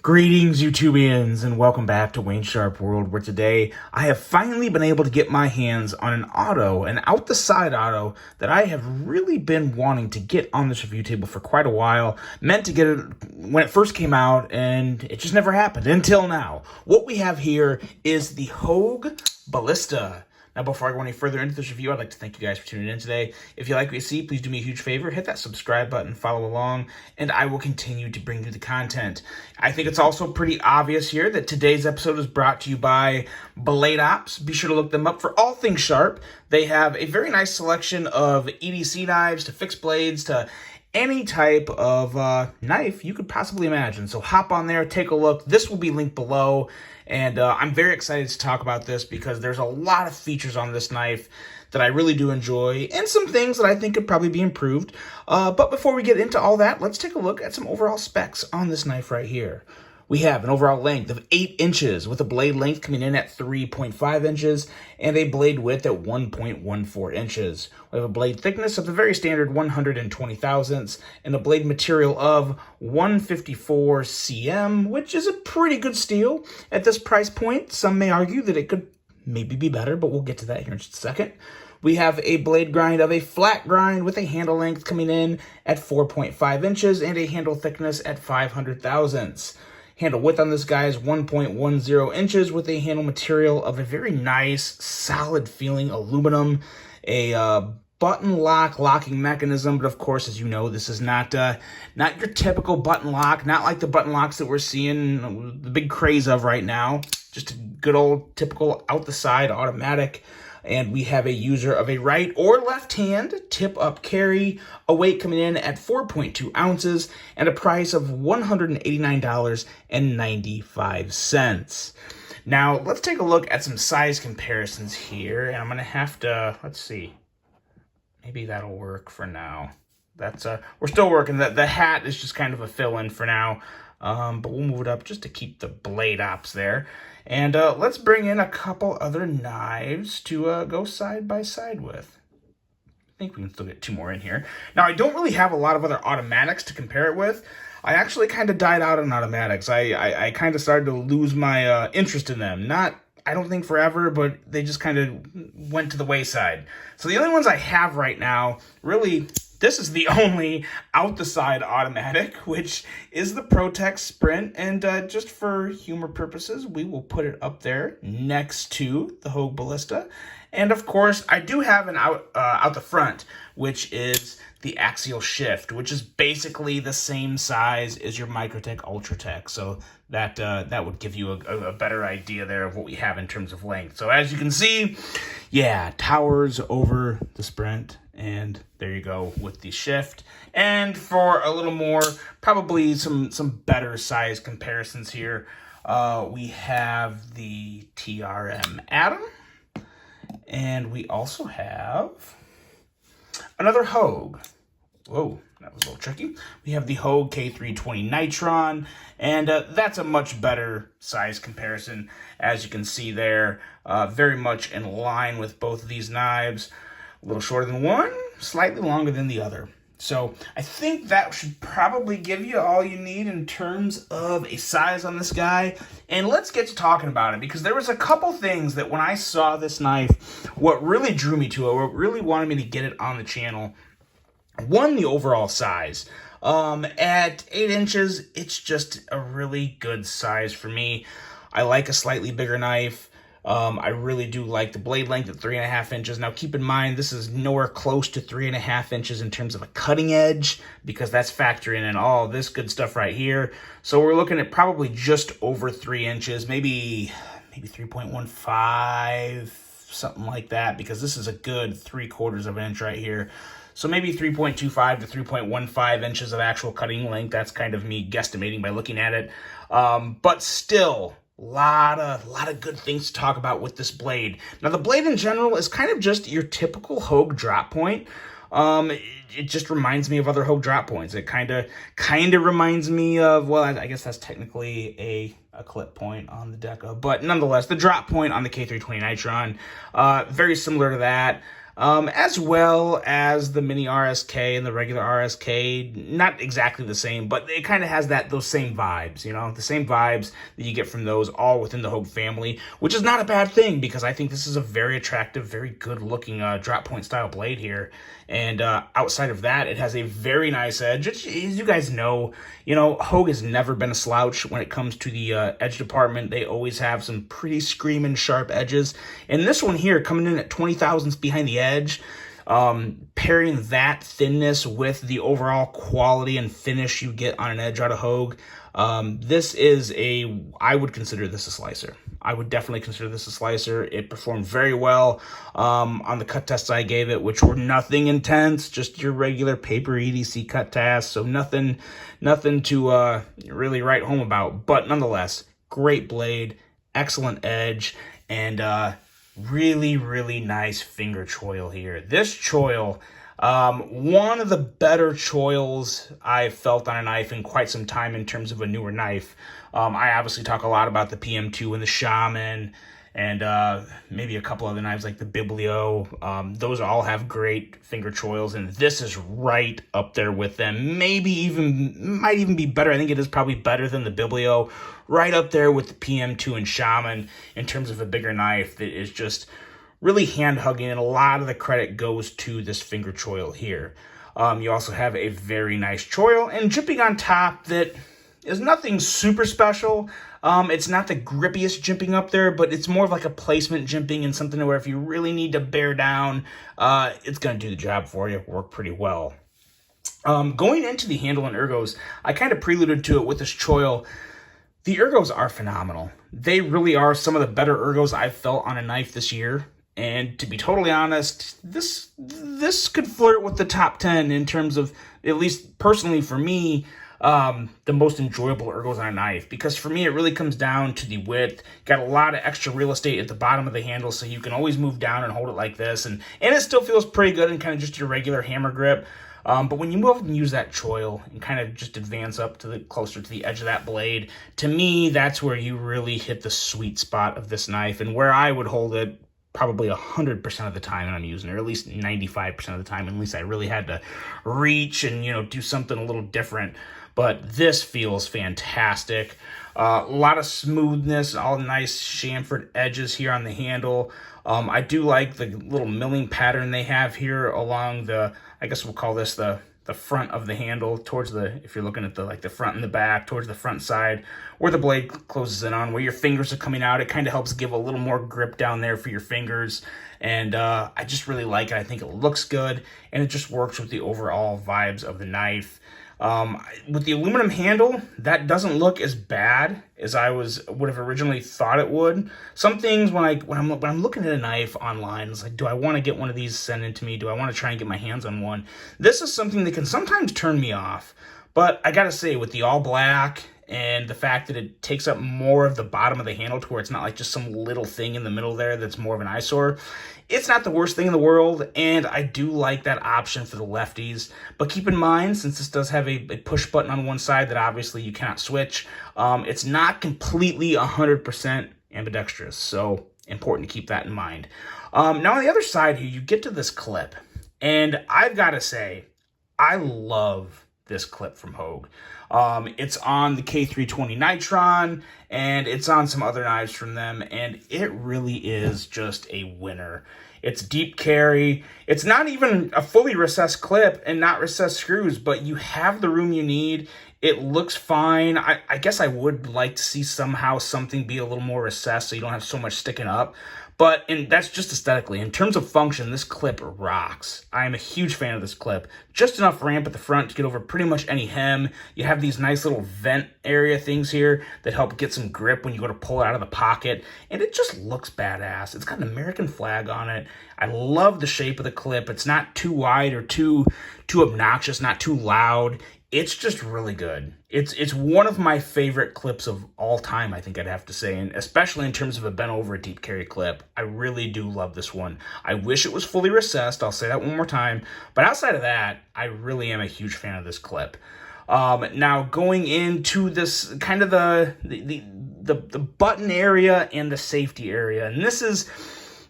Greetings, YouTubians, and welcome back to Wayne Sharp World, where today I have finally been able to get my hands on an auto, an out-the-side auto, that I have really been wanting to get on this review table for quite a while. Meant to get it when it first came out, and it just never happened until now. What we have here is the Hogue Ballista. Now, before I go any further into this review, I'd like to thank you guys for tuning in today. If you like what you see, please do me a huge favor. Hit that subscribe button, follow along, and I will continue to bring you the content. I think it's also pretty obvious here that today's episode is brought to you by Blade Ops. Be sure to look them up for all things sharp. They have a very nice selection of EDC knives to fixed blades to any type of knife you could possibly imagine. So hop on there, take a look. This will be linked below. And I'm very excited to talk about this because there's a lot of features on this knife that I really do enjoy and some things that I think could probably be improved. But before we get into all that, let's take a look at some overall specs on this knife right here. We have an overall length of 8 inches with a blade length coming in at 3.5 inches and a blade width at 1.14 inches. We have a blade thickness of the very standard 120 thousandths and a blade material of 154 cm, which is a pretty good steel at this price point. Some may argue that it could maybe be better, but we'll get to that here in just a second. We have a blade grind of a flat grind with a handle length coming in at 4.5 inches and a handle thickness at 500 thousandths. Handle width on this guy is 1.10 inches with a handle material of a very nice, solid feeling aluminum, a button lock locking mechanism, but of course, as you know, this is not your typical button lock, not like the button locks that we're seeing the big craze of right now. Just a good old typical out the side automatic. And we have a user of a right or left hand tip up carry, a weight coming in at 4.2 ounces, and a price of $189.95. Now, let's take a look at some size comparisons here. And I'm going to have to, let's see, maybe that'll work for now. We're still working. The hat is just kind of a fill-in for now. But we'll move it up just to keep the Blade Ops there. And let's bring in a couple other knives to go side by side with. I think we can still get 2 more in here. Now, I don't really have a lot of other automatics to compare it with. I actually kind of died out on automatics. I kind of started to lose my interest in them. Not, I don't think forever, but they just kind of went to the wayside. So the only ones I have right now, really, this is the only out-the-side automatic, which is the ProTech Sprint, and just for humor purposes, we will put it up there next to the Hogue Ballista. And of course, I do have an out the front, which is the axial shift, which is basically the same size as your Microtech Ultratech. So that would give you a better idea there of what we have in terms of length. So as you can see, yeah, towers over the Sprint. And there you go with the shift. And for a little more, probably some better size comparisons here, we have the TRM Atom. And we also have another Hogue. Whoa, that was a little tricky. We have the Hogue K320 Nitron, and that's a much better size comparison. As you can see there, very much in line with both of these knives. A little shorter than one, slightly longer than the other. So I think that should probably give you all you need in terms of a size on this guy. And let's get to talking about it, because there was a couple things that when I saw this knife, what really drew me to it, what really wanted me to get it on the channel, one, the overall size. At 8 inches, it's just a really good size for me. I like a slightly bigger knife. I really do like the blade length at 3.5 inches. Now, keep in mind, this is nowhere close to 3.5 inches in terms of a cutting edge, because that's factoring in all this good stuff right here. So we're looking at probably just over 3 inches, maybe 3.15, something like that, because this is a good 3/4 of an inch right here. So maybe 3.25 to 3.15 inches of actual cutting length. That's kind of me guesstimating by looking at it. But still, lot of good things to talk about with this blade. Now, the blade in general is kind of just your typical Hogue drop point. It just reminds me of other Hogue drop points. It kind of reminds me of, well, I guess that's technically a clip point on the Deca, but nonetheless, the drop point on the K320 Nitron, very similar to that. as well as the mini RSK and the regular RSK. Not exactly the same, but it kind of has those same vibes, the same vibes that you get from those, all within the Hogue family, which is not a bad thing, because I think this is a very attractive, very good looking drop point style blade here. And outside of that, it has a very nice edge. As you guys know, Hogue has never been a slouch when it comes to the edge department. They always have some pretty screaming sharp edges. And this one here, coming in at 20 thousandths behind the edge, pairing that thinness with the overall quality and finish you get on an edge out of Hogue, I would consider this a slicer. I would definitely consider this a slicer. It performed very well on the cut tests I gave it, which were nothing intense, just your regular paper EDC cut tests, so nothing to really write home about. But nonetheless, great blade, excellent edge, and really, really nice finger choil here. This choil, one of the better choils I've felt on a knife in quite some time in terms of a newer knife. I obviously talk a lot about the PM2 and the Shaman, and maybe a couple other knives like the Biblio. Those all have great finger choils, and this is right up there with them. Might even be better. I think it is probably better than the Biblio. Right up there with the PM2 and Shaman in terms of a bigger knife that is just really hand-hugging, and a lot of the credit goes to this finger choil here. You also have a very nice choil, and jimping on top that is nothing super special. It's not the grippiest jimping up there, but it's more of like a placement jimping, and something where if you really need to bear down, it's going to do the job for you, work pretty well. Going into the handle and ergos, I kind of preluded to it with this choil. The ergos are phenomenal. They really are some of the better ergos I've felt on a knife this year. And to be totally honest, this could flirt with the top 10 in terms of, at least personally for me, the most enjoyable ergos on a knife. Because for me, it really comes down to the width. Got a lot of extra real estate at the bottom of the handle, so you can always move down and hold it like this. And it still feels pretty good in kind of just your regular hammer grip. But when you move and use that choil and kind of just advance up to closer to the edge of that blade, to me, that's where you really hit the sweet spot of this knife, and where I would hold it probably 100% of the time I'm using it, or at least 95% of the time, unless I really had to reach and, do something a little different. But this feels fantastic. A lot of smoothness, all nice chamfered edges here on the handle. I do like the little milling pattern they have here along the, I guess we'll call this the front of the handle, towards the, if you're looking at the front and the back, towards the front side, where the blade closes in on, where your fingers are coming out. It kind of helps give a little more grip down there for your fingers. And I just really like it. I think it looks good, and it just works with the overall vibes of the knife. With the aluminum handle, that doesn't look as bad as I would have originally thought it would. Some things when I'm looking at a knife online, it's like, do I want to get one of these sent in to me? Do I want to try and get my hands on one? This is something that can sometimes turn me off. But I gotta say, with the all black and the fact that it takes up more of the bottom of the handle to where it's not like just some little thing in the middle there that's more of an eyesore, it's not the worst thing in the world, and I do like that option for the lefties. But keep in mind, since this does have a push button on one side that obviously you cannot switch, it's not completely 100% ambidextrous, so important to keep that in mind. Now on the other side here, you get to this clip, and I've got to say, I love this clip from Hogue. It's on the K320 Nitron, and it's on some other knives from them, and it really is just a winner. It's deep carry. It's not even a fully recessed clip and not recessed screws, but you have the room you need. It looks fine. I guess I would like to see somehow something be a little more recessed so you don't have so much sticking up. And that's just aesthetically. In terms of function, this clip rocks. I am a huge fan of this clip. Just enough ramp at the front to get over pretty much any hem. You have these nice little vent area things here that help get some grip when you go to pull it out of the pocket. And it just looks badass. It's got an American flag on it. I love the shape of the clip. It's not too wide or too obnoxious, not too loud. It's just really good. It's one of my favorite clips of all time, I think I'd have to say, and especially in terms of a bent over deep carry clip. I really do love this one. I wish it was fully recessed. I'll say that one more time. But outside of that, I really am a huge fan of this clip. Now going into this kind of the button area and the safety area, and this is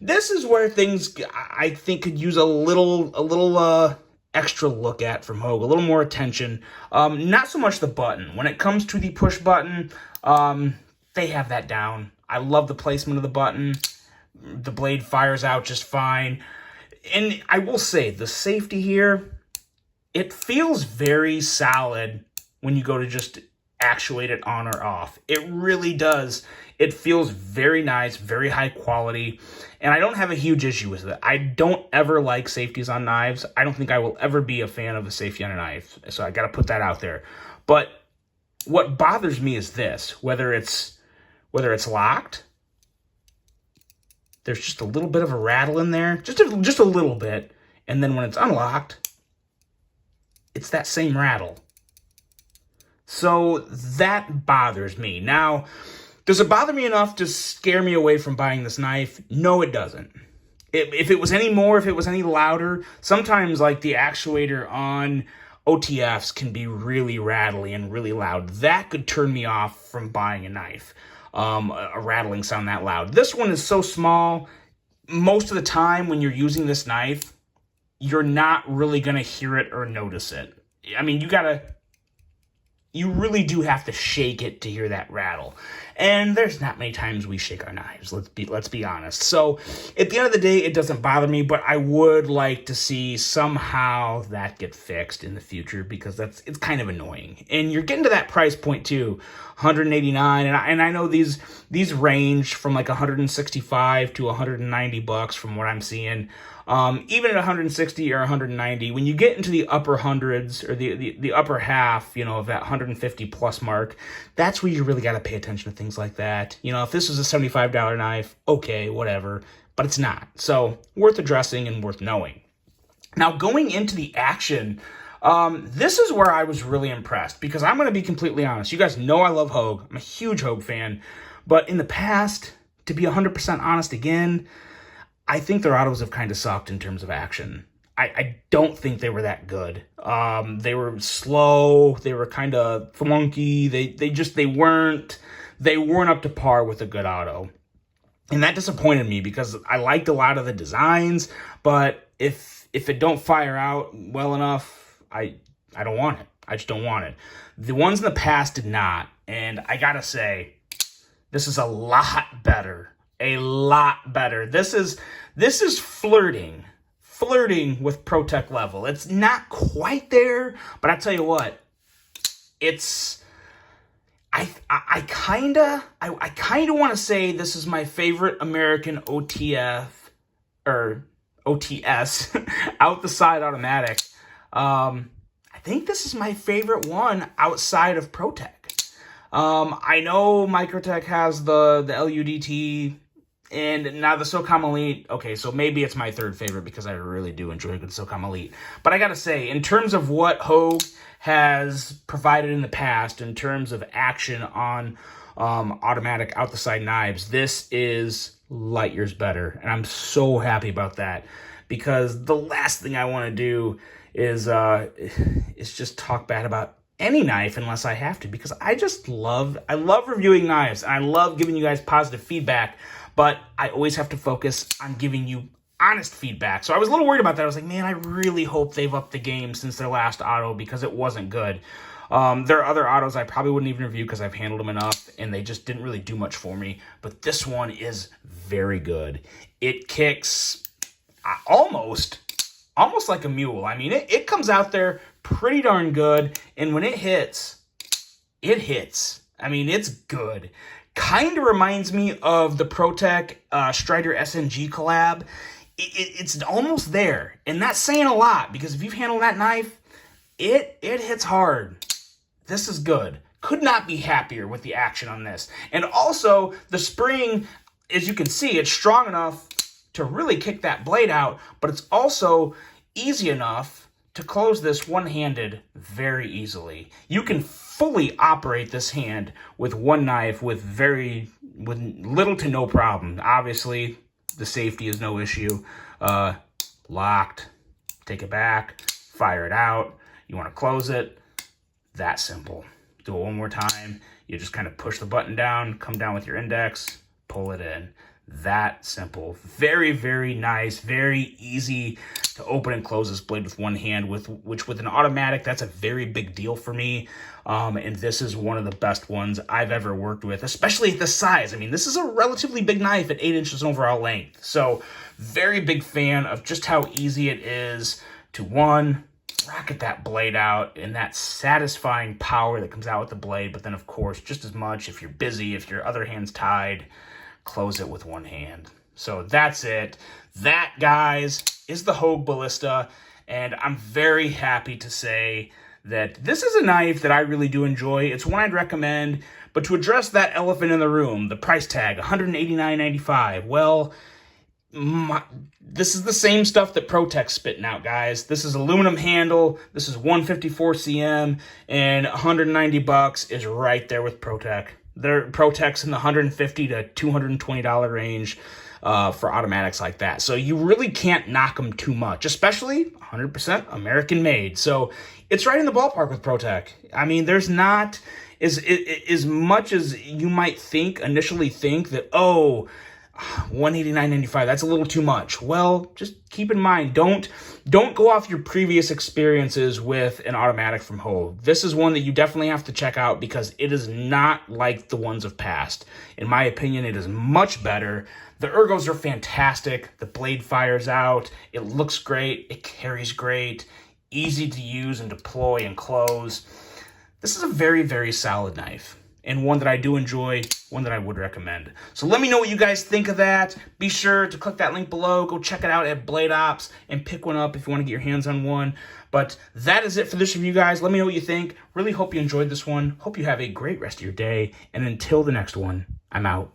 this is where things I think could use a little extra look at from Hogue, a little more attention. Not so much the button. When it comes to the push button, they have that down. I love the placement of the button. The blade fires out just fine. And I will say, the safety here, it feels very solid when you go to just actuate it on or off. It really does. It feels very nice, very high quality, and I don't have a huge issue with it. I don't ever like safeties on knives. I don't think I will ever be a fan of a safety on a knife, so I got to put that out there. But what bothers me is this, whether it's locked, there's just a little bit of a rattle in there, just a little bit, and then when it's unlocked, it's that same rattle. So that bothers me. Now, does it bother me enough to scare me away from buying this knife? No, it doesn't. If it was any more, if it was any louder, sometimes like the actuator on OTFs can be really rattly and really loud. That could turn me off from buying a knife. A rattling sound that loud. This one is so small, most of the time when you're using this knife, you're not really going to hear it or notice it. I mean, you really do have to shake it to hear that rattle. And there's not many times we shake our knives, let's be honest. So at the end of the day, it doesn't bother me, but I would like to see somehow that get fixed in the future, because it's kind of annoying. And you're getting to that price point too, $189, and I know these range from like $165 to $190 from what I'm seeing. Even at 160 or 190, when you get into the upper hundreds or the upper half, of that 150 plus mark, that's where you really got to pay attention to things like that. If this was a $75 knife, okay, whatever, but it's not. So worth addressing and worth knowing. Now, going into the action, this is where I was really impressed, because I'm going to be completely honest. You guys know I love Hogue. I'm a huge Hogue fan, but in the past, to be 100% honest again, I think their autos have kind of sucked in terms of action. I don't think they were that good. They were slow. They were kind of flunky. They weren't up to par with a good auto. And that disappointed me, because I liked a lot of the designs, but if it don't fire out well enough, I don't want it. I just don't want it. The ones in the past did not. And I gotta say, this is a lot better. A lot better. This is flirting with ProTech level. It's not quite there, but I tell you what, it's I kind of want to say this is my favorite American OTF or OTS out the side automatic. I think this is my favorite one outside of ProTech. I know Microtech has the LUDT. And now the SOCOM Elite, okay, so maybe it's my third favorite, because I really do enjoy a good SOCOM Elite. But I gotta say, in terms of what Hogue has provided in the past, in terms of action on automatic out-the-side knives, this is light years better. And I'm so happy about that, because the last thing I want to do is just talk bad about any knife unless I have to, because I love reviewing knives, and I love giving you guys positive feedback. But I always have to focus on giving you honest feedback. So I was a little worried about that. I was like, man, I really hope they've upped the game since their last auto, because it wasn't good. There are other autos I probably wouldn't even review because I've handled them enough, and they just didn't really do much for me. But this one is very good. It kicks almost like a mule. I mean, it comes out there pretty darn good, and when it hits. I mean, it's good. Kind of reminds me of the ProTech Strider SNG collab. It's almost there, and that's saying a lot, because if you've handled that knife, it hits hard. This is good. Could not be happier with the action on this. And also, the spring, as you can see, it's strong enough to really kick that blade out, but it's also easy enough to close this one-handed very easily. You can fully operate this hand with one knife with little to no problem. Obviously, the safety is no issue. Locked, take it back, fire it out. You want to close it, that simple. Do it one more time. You just kind of push the button down, come down with your index, pull it in. That simple. Very, very nice. Very easy to open and close this blade with one hand, which with an automatic, that's a very big deal for me. And this is one of the best ones I've ever worked with, especially at this size. I mean, this is a relatively big knife at 8 inches overall length. So very big fan of just how easy it is to, one, rocket that blade out and that satisfying power that comes out with the blade. But then, of course, just as much, if you're busy, if your other hand's tied, close it with one hand. So that's it. That, guys, is the Hogue Ballista. And I'm very happy to say that this is a knife that I really do enjoy. It's one I'd recommend. But to address that elephant in the room, the price tag, $189.95, well, this is the same stuff that ProTech's spitting out, guys. This is aluminum handle. This is 154 cm, and $190 is right there with ProTech. ProTech's in the $150 to $220 range for automatics like that. So you really can't knock them too much, especially 100% American made. So it's right in the ballpark with ProTech. I mean, there's not as much as you might initially think that, oh, $189.95, that's a little too much. Well, just keep in mind, don't go off your previous experiences with an automatic from Hogue. This is one that you definitely have to check out because it is not like the ones of past. In my opinion, it is much better. The ergos are fantastic. The blade fires out. It looks great. It carries great. Easy to use and deploy and close. This is a very, very solid knife, and one that I do enjoy, one that I would recommend. So let me know what you guys think of that. Be sure to click that link below. Go check it out at Blade Ops and pick one up if you want to get your hands on one. But that is it for this review, guys. Let me know what you think. Really hope you enjoyed this one. Hope you have a great rest of your day. And until the next one, I'm out.